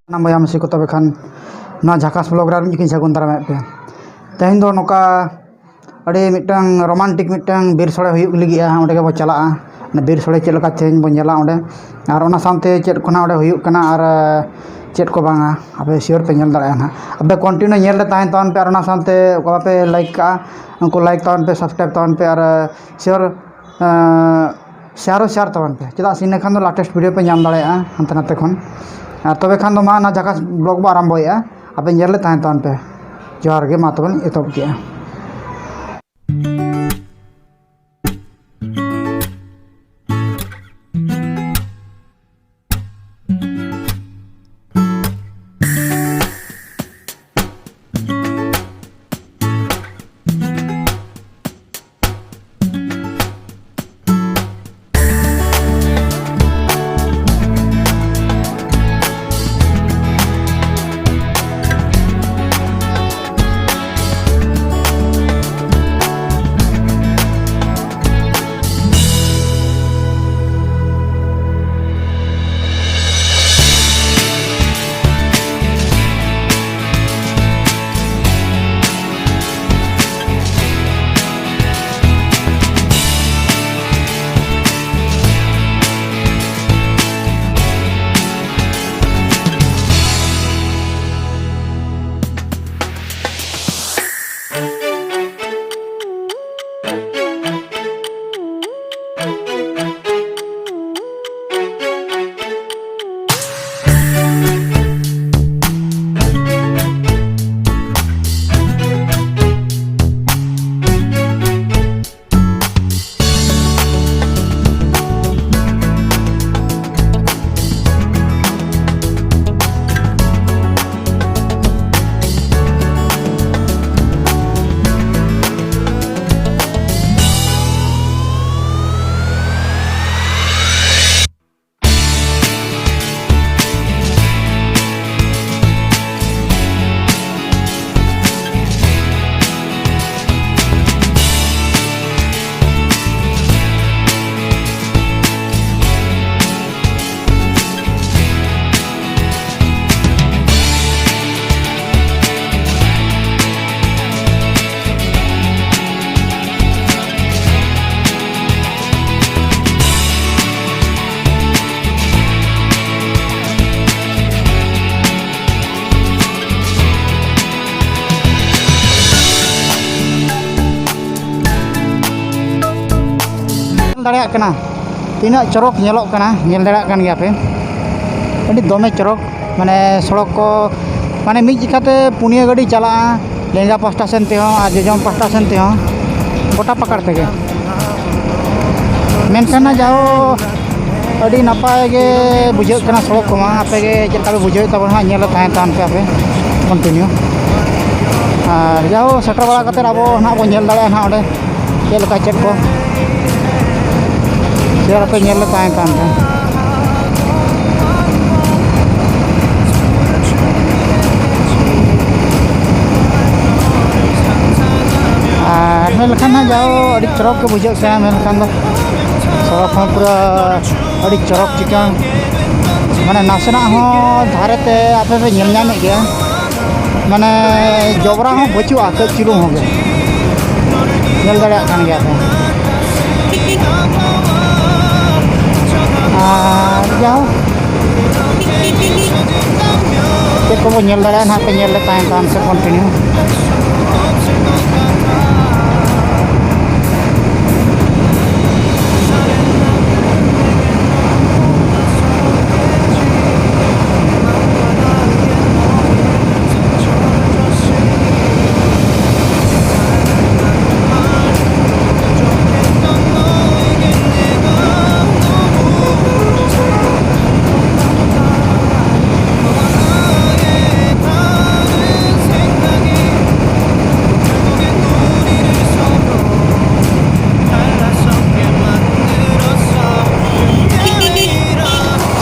Nambah masih ko tobe khan na Jhakas vlog ra mikin sagun daram pe tehin do noka ade mitang romantic mitang bir sore huyuk ligia onde ge bo chalaa na bir sore chel ka tehin bo nyala onde ar ona samte chet khona onde huyuk kana ar chet ko banga ape sure pe nyal dara na abe continue nyel le tahen ton pe ar ona samte ko ape like ka unko like ton pe subscribe ton pe ar sure share ton pe cheda sine khan do latest video pe nyam dara hante nate khon तबे खान मा ना जहाज blog बो आरम्भ होया आपे नेले ताहें तन पे जोहार गे मा तबन एतब के दाड़ा कना तीना चरक नेलोक कना नेल दाड़ा कन गया पे अभी दमे चरक माने सड़क को माने मिज जिकाते पुनिया गाड़ी चला लेंगा पास्टा सेनते हो और जजम पास्टा सेनते हो गोटा पकड़ तेगे मेनखान जाओ अभी नपाय गे बुझे कना सड़क को आपे गे चेका बुझे तब हाँ नेल ताहें तान पे आपे कंटिन्यू और जाओ सेटर बड़ा कते अब ना बो नेल दाड़ा ना ओडे चेलका चेक को जरा पे नेल ताहें तान पे मेलखान जाओ अड़ी चरक के बुझे से मेलखान दो सड़क पूरा अड़ी चरक चिका माने नासना हो धारेते आपे पे नेल नामे गया माने जबरा हो बचुआ के चिलु हो गया नेल दाड़ा कान गया पे जाओ चेक को नेल दाड़ा ना पे नेल ताहें तान से कंटिन्यू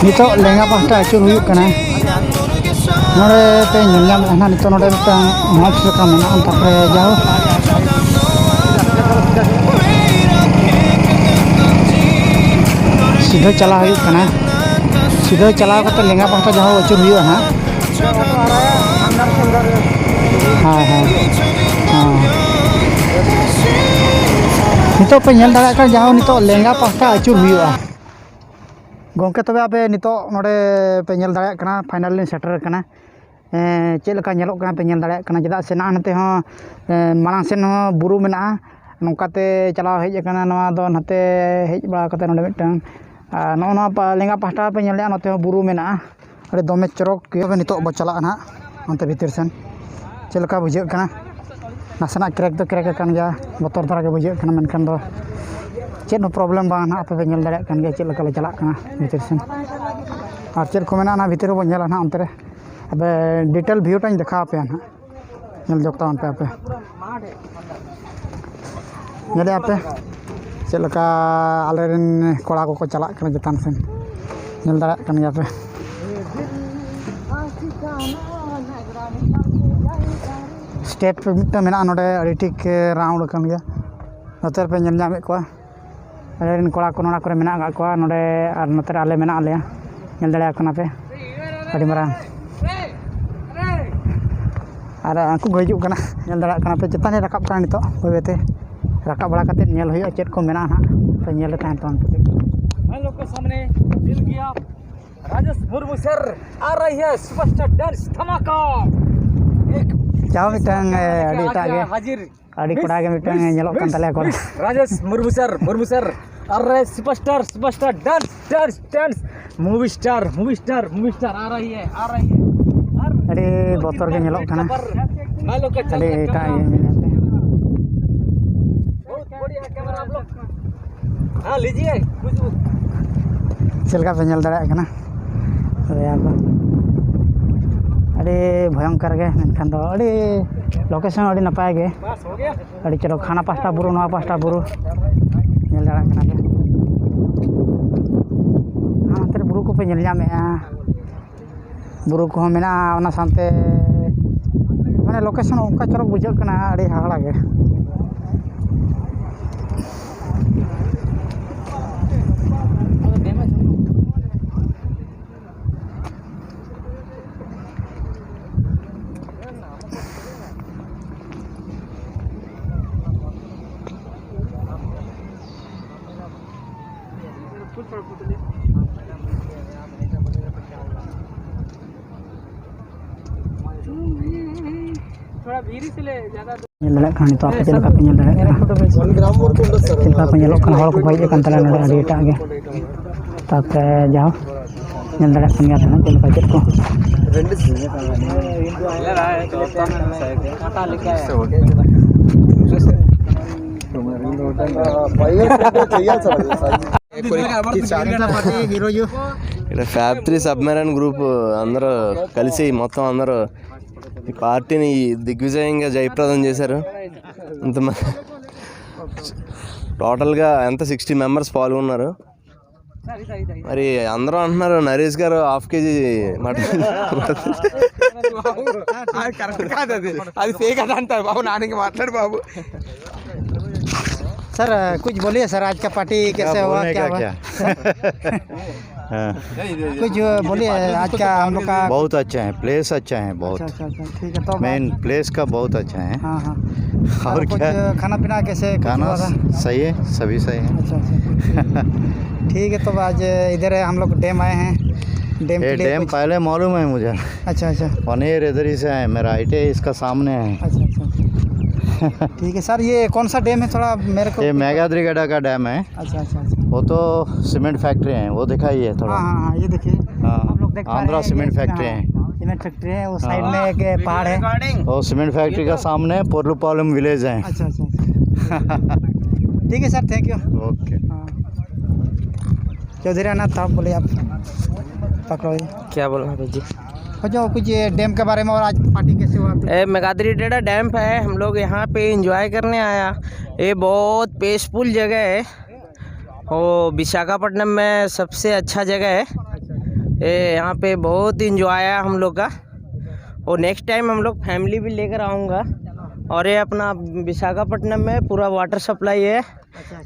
नितो लेंगा पास्टा आचुर हुई कना नोडे पे नेलनाम ना नितो नोडे मिटन मॉल सेका मेना तापरे जाओ सीधा चला हुई कना सीधा चला लेंगा पास्टा जाओ आचुर हुई हां हाँ हाँ हाँ नितो पे ñel दाड़ा का जाओ नितो लेंगा पास्ता अचूर हुआ गोंके तबे आपे नितो नोडे पे ñel दाड़ा कना फाइनल लिन सेटर कना चेक लका ñelok कना पे ñel दाड़ा कना चेदा से ना नते हो मालांग सेन हो बुरु मेना नोकाते चलाव हेज कना नवा दो नते हेज बड़ा कते नोडे मिटन नो नो लेंगा पास्ता पे ñel नते हो बुरु मेना अरे दमे चरक के नितो बो चला ना अंत भीतर सेन चेक लका बुझे कना नासना क्रेक तो क्रेक कान गया बतर धरा के बुझे कना मेनखान दो चेक प्रॉब्लम बा ना आपे ñel दाड़ा कान गया चेक लका ले चला कना भीतर सेन और चेक को मेना ना भीतर बो ñela ना अंतरे अब डिटेल व्यू टाइम देखा पे ना ñel जोकता पे आपे ñele आपे चेक लका आलेरन कोड़ा को चला कना जतान सेन ñel दाड़ा कान गया पे स्टेप मेना नोडे अड़ी ठीक राउंड कान गया नोतर पे ñel ñामे को आलेरन कोड़ा को नोना करे मेना गा को नोडे और नोतर आले मेना आले ñel दाड़ा कना पे अड़ी मरांग और आंकु गजू कना ñel दाड़ा कना पे चेताने रकाब कना नितो बेबेते रकाब बड़ा कते ñel हुई चेक को मेना ना पे ñel तान तो हम लोग के सामने मिल गया राजेश मुर्मू सर आ रही है सुपरस्टार डांस धमाका एक जाओ मिटंग अड़ी तागे हाजिर अड़ी कोड़ा के मिटंग ñelok kan tale को राजेश मुर्मू सर आ रहे सुपरस्टार डांस मूवी स्टार आ रही है अड़ी बोतर के ñelok कना मैं लोग का अड़ी ता बहुत बढ़िया कैमरा आप लोग हाँ लीजिए कुछ चलका पे ñel दाड़ा कना अरे आप अड़ी भयंकर के मेनखान दो अड़ी लोकेशन अड़ी नपाय के बस हो गया अड़ी चलो खाना पास्ता बुरु नवा पास्ता बुरु ñel दाड़ा कना पे हाँ तेरे बुरु को पे ñel ñame बुरु को मेना ओना सानते माने लोकेशन उनका चरक बुझाग कना अड़ी हागड़ा के थोड़ा भीड़ से ले ज्यादा ñel दाड़ा कहानी तो आपे चलका पे ñel दाड़ा चलका पे ñelok kan hor ko bayi kan tala nade अड़ी एटा के ताते जाओ ñel दाड़ा kan गया था चलका चेक को काटा लेके आया ఇక్కడ ఫ్యాక్టరీ సబ్మెరైన్ గ్రూప్ అందరూ కలిసి మొత్తం అందరూ ఈ పార్టీని దిగ్విజయంగా జయప్రదం చేశారు. ఇంతమంది టోటల్గా ఎంత 60 మెంబర్స్ పాల్గొన్నారు. మరి అందరూ అంటున్నారు నరేష్ గారు ½ కేజీ మటన్ అది ఫేక్ అని అంటారు బాబు. నాన్నకి మాట్లాడు బాబు. सर कुछ बोलिए सर आज का पार्टी कैसे हुआ क्या हुआ कुछ बोलिए आज का हम लोग का बहुत अच्छा है प्लेस अच्छा है बहुत अच्छा ठीक है तो मेन प्लेस का बहुत अच्छा है हाँ और कुछ क्या खाना पीना कैसे कुछ खाना हुआ था? सही है सभी सही है अच्छा ठीक है तो आज इधर हम लोग डैम आए हैं डैम ये के लिए डैम कुछ- पहले मालूम है मुझे अच्छा पनीर इधर ही से है मेरा राइट है इसका सामने है अच्छा ठीक है सर ये कौन सा डैम है थोड़ा मेरे को ये मेगाद्रीगढ़ का डैम है अच्छा वो तो सीमेंट फैक्ट्री है वो दिखाइए थोड़ा हाँ ये देखिए हम लोग देख पा रहे आंध्रा हैं, सीमेंट ये- फैक्ट्री हाँ, है सीमेंट फैक्ट्री है वो साइड में एक पहाड़ है वो सीमेंट फैक्ट्री का सामने पोर्लुपालम विलेज है अच्छा ठीक है सर थैंक यू ओके हाँ चौधरी अनाथ आप बोले आप पकड़ो ये क्या बोलना है जी जो कुछ ये डैम के बारे में और आज पार्टी कैसे हुआ मेगाद्री डेडा डैम है. हम लोग यहाँ पे एंजॉय करने आया. ये बहुत पीसफुल जगह है और विशाखापट्टनम में सबसे अच्छा जगह है. ये यहाँ पे बहुत इंजॉय आया हम लोग का और नेक्स्ट टाइम हम लोग फैमिली भी लेकर आऊँगा. और ये अपना विशाखापट्टनम में पूरा वाटर सप्लाई है.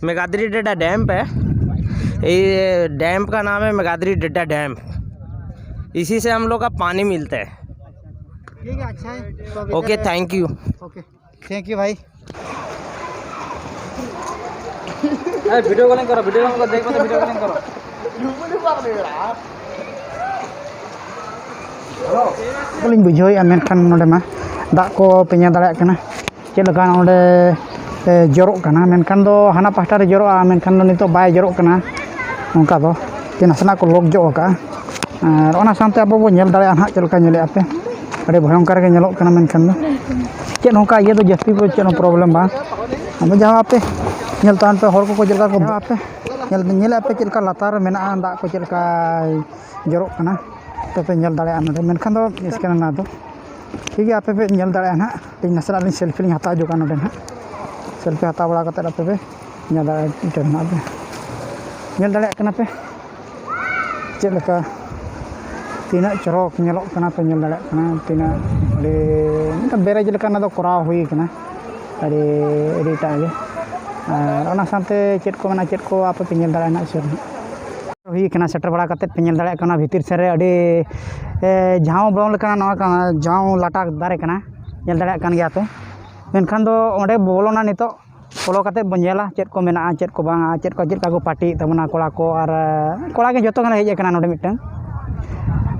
मेगाद्री डेडा डैम है. ये डैम का नाम है मेगाद्री डेडा डैम. इसी से हम लोग का पानी मिलता है. ठीक है, अच्छा है तो okay thank you. Okay thank you भाई। वीडियो कॉलिंग करो, वीडियो कॉलिंग देख मत, वीडियो कॉलिंग करो। लिंग बुझावेआ मेनखान नोडे मा दाग को पे ñel दाड़ेयाग कना चेद लगा नोडे जरोग कना मेनखान दो हाना पास्टा रे जरोआ मेनखान दो नितो बाय जरोग कना ओंका दो ते नासना को लॉक जो का और ओना सामते अब बो ñel दाड़ेया हां चेद लगा ñelea पे अरे भयंकर के ñelok कना मेनखान दो चेद नोंका ये दो जस्ती को चेद प्रॉब्लम बा अब जहां पे ñel तान पे हर को चेद को पे ñelea पे चेद लातार मेना दाग को चेद जरोग कना तो पे ñel दाड़ेया नोडे मेनखान दो इसके ना दो ठीक है आप पे ñel दाड़ेया ना ती नासना लिंग सेल्फी लिंग हता जो का नोडे ना सेल्फी हता बड़ा कते आप पे ñel दाड़ेया इटन ना पे ñel दाड़ेया कना पे चेद लका तीना चरक ñelok कना पे ñel दाड़ेया कना तीना ले मिटा बेरेज लका ना दो कराव हुई कना अरे एडिटा गे और ओना सामते चेद को मना चेद को आप पे ñel दाड़ेया ना सर हुई कना सेटर बड़ा कते पे ñel दाड़ेया कना भीतर से रे अडी झाव बोलम लेकना नवा कना झाव लाटा दारे कना ñel दाड़ेया कन गया पे मेनखान दो ओंडे बोलोना नितो बोलो कते बो ñela चेद को मेना चेद को बांगा चेद को पार्टी तबना कोड़ा को और कोड़ा के जतो गना हेज कना नोडे मिटन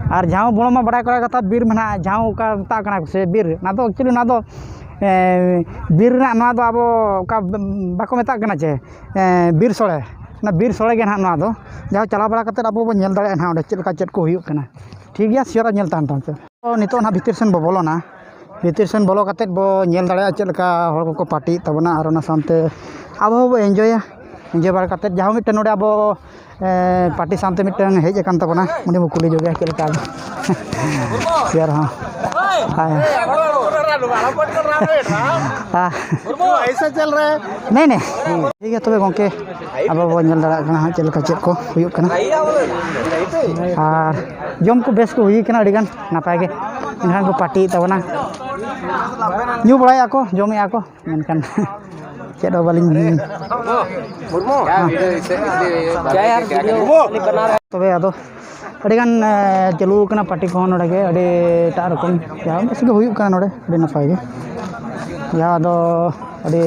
और झाव बोलो मा बड़ा कोड़ा कथा बीर मेना झाव का ता कना से बीर ना दो एक्चुअली ना दो बीर ना ना दो अब का बाको मेता कना चे बीर सोळे ना बीर सोळे गे ना ना दो जहाँ चला बड़ा कते अब बो ñel दाड़ेया ना ओंडे चेद को हुयुग कना ठीक गया सियोरा ñel तान तान पे तो नितो ना भीतर सेन बो बोलोना भीतर सेन बोलो कते बो ñel दाड़ेया चेद का हर को पार्टी तबना और ओना सामते अब बो एंजॉय बड़ा कते जहाँ मिटन नोडे अब पार्टी सामते मिटन हेज अकान तबना उनी बो कुली जोगे चेद का सियार हां हाय ऐसा चल रहा है नहीं नहीं ठीक है तबे गोंके अब बो ñel दाड़ेया कना हां चेद का चेद को हुयुग कना और जम को बेस को हुई कना अडिगान नापाय गे इनखान को पार्टी तबना न्यू बड़ाया को जमे को मेनखान चेद बालिंग तबे आदो अडिगान चलू कना पार्टी को नोडे गे अडे टा रकम या बेस गे हुयुग कना नोडे अडे नापाय गे या आदो अडे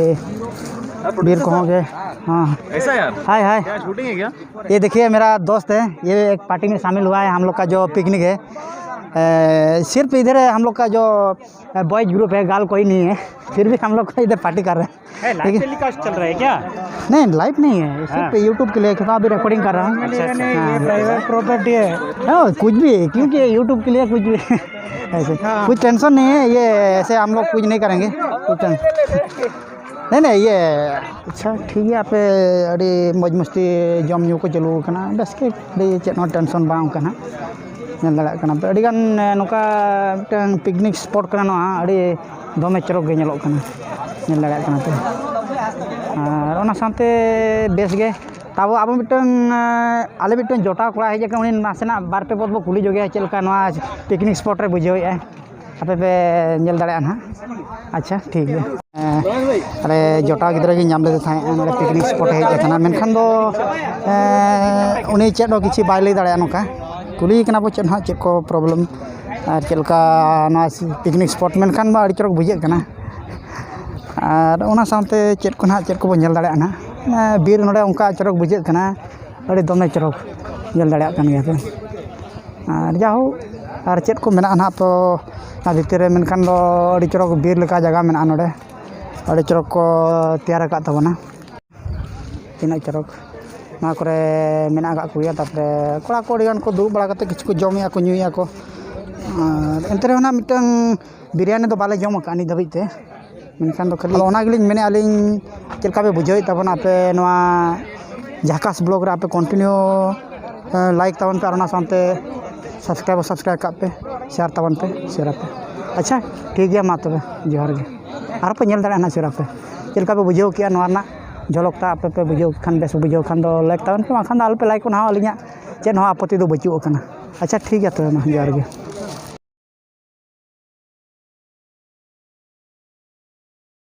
बीर को गे हाँ ऐसा यार हाय हाय क्या शूटिंग है क्या? ये देखिए मेरा दोस्त है ये एक पार्टी में शामिल हुआ है हम लोग का जो पिकनिक है सिर्फ इधर हम लोग का जो बॉयज ग्रुप है गर्ल कोई नहीं है फिर भी हम लोग इधर पार्टी कर रहे हैं लाइव टेलीकास्ट चल रहा है क्या? नहीं लाइव नहीं है सिर्फ यूट्यूब के लिए क्योंकि अभी रिकॉर्डिंग कर रहा हूँ प्राइवेट प्रॉपर्टी है कुछ भी क्योंकि यूट्यूब के लिए कुछ भी ऐसे कुछ टेंशन नहीं है ये ऐसे हम लोग कुछ नहीं करेंगे कुछ नहीं ये अच्छा ठीक है आप अड़ी मौज मस्ती जम न्यू को चलू कना बस के चेद टेंशन बांग कना ñel दाड़ेया कना पे अड़ीगान नोका मिटन पिकनिक स्पॉट कना नोआ अड़ी दमे चरक गे ñelok कना ñel दाड़ेया कना पे और ओना सामते बेस गे तब अब मिटन आले मिटन जोटा कोड़ा हेज कना उनी नासेना बार पे पद बो कुली जोगे चेद लका नोआ पिकनिक स्पॉट रे बुझावेआ आपे पे ñel दाड़ेया ना अच्छा ठीक है अरे जोटा गिद्रा गे नाम लेदे थाए नोडे पिकनिक स्पॉट हेज कना मेनखान दो उनी चेद दो किछि बाय लई दाड़ेया नोका कुली कना बो चेद हां चेद को प्रॉब्लम और चेद लका ना पिकनिक स्पॉट मेनखान बा अड़ी चरक बुझे कना और ओना सामते चेद को ना चेद को बो ñel दाड़ेया ना बीर नोडे उनका चरक बुझे कना अड़ी दमे चरक ñel दाड़ेया कन गया पे और जाहो और चेद को मेना ना तो ना भीतर मेनखान दो अड़ी चरक बीर लेका जगह मेना नोडे अड़ी चरक को तैयार का तबना तीना चरक ना करे मेना का कुया तापरे कोड़ा को अड़ीगान को दुब बड़ा कते किछु को जमेया को न्यूया को एंते ना मिटन बिरयानी दो बाले जम का नि धबिते मेनखान दो खाली ओना गिलिन मेने आलिन चेलका पे बुझाई तबना पे नोआ झाकास ब्लॉग रे आपे कंटिन्यू लाइक तबन पे और सामते सब्सक्राइब का पे शेयर तबन पे शेयर पे अच्छा ठीक है मा तबे जोहार गे और पे ñel दाड़ेया ना शेयर पे चेलका पे बुझाव किया नोआ ना झलकता आपे पे बुझाव खान बेस बुझाव खान दो लाइक तबन पे खान दो आल पे लाइक ना अलिया चेद हो आपत्ति दो बचुओ कना अच्छा ठीक है तबे मा जोहार गे।